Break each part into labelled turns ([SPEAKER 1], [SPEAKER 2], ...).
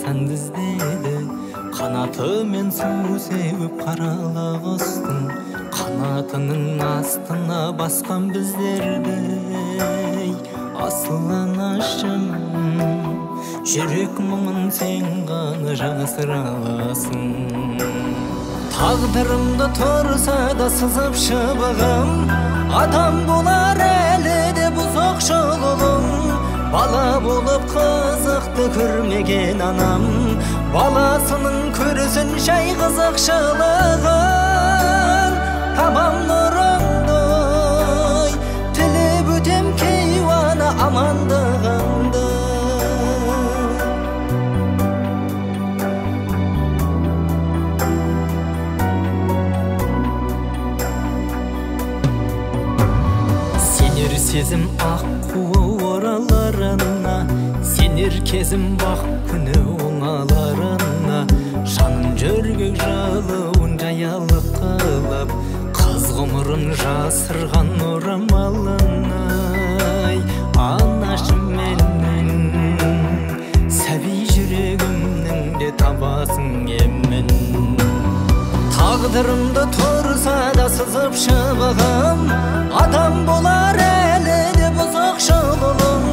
[SPEAKER 1] сәнді іздеді. Қанатымен су сеуіп қарала құстың, қанатының астына басқан біздерді. Асыл анашым, жүрек мұңын сен ғана жасыра аласың. Тағдырымда тұрса да сызып шыбығым, адам болар әлі де бұзық жолым. Бала болып қызықты көрмеген анам, баласының көрсін жай қызықшылығын. Табам нұрыңды, тілеп өтем кейуана амандығыңды. Сенер сезім аққуы ораларына, сенер кезім бақ күні оңаларына. Жаным жөргек жалуын жаялық қылып, қыз ғұмырын жасырған орамалына. Анашым менің, сәби жүрегімнің де табасың емін. Тағдырымда тұрса да сызып шыбығым, адам болар әлі де бұзық жолым.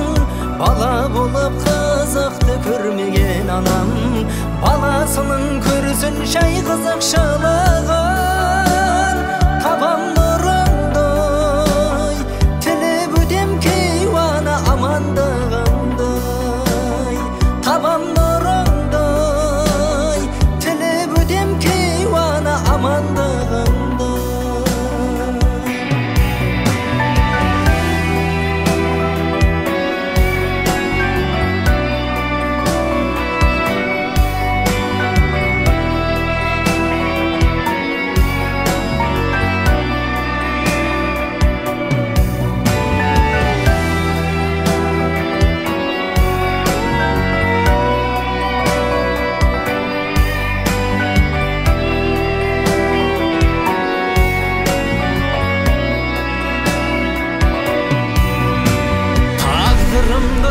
[SPEAKER 1] Бала болып қызықты көрмеген анам, баласының көрсін жай қызықшылығын. Табам нұрыңды, тілеп өтем кейуана амандығыңды. Табам нұрыңды, тілеп өтем кейуана амандығыңды.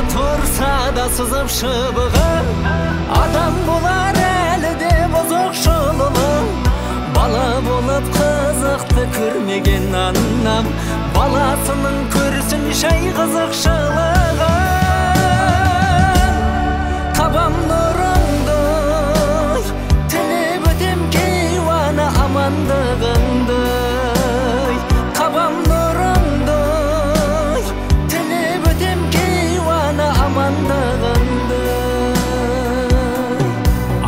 [SPEAKER 1] Тұрса да сызып шыбығым, адам болар әлі де бұзық жолым. Бала болып қызықты көрмеген анам, баласының көрсін жай қызықшылығын. Табам нұрыңды, тілеп өтем кейуана амандығыңды. Табам нұрыңды, тілеп өтем кейуана амандығыңды.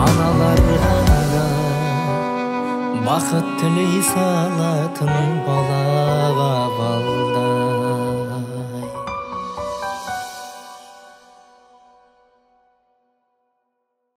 [SPEAKER 1] Аналарға да бақыт тілей салатын балаға балда.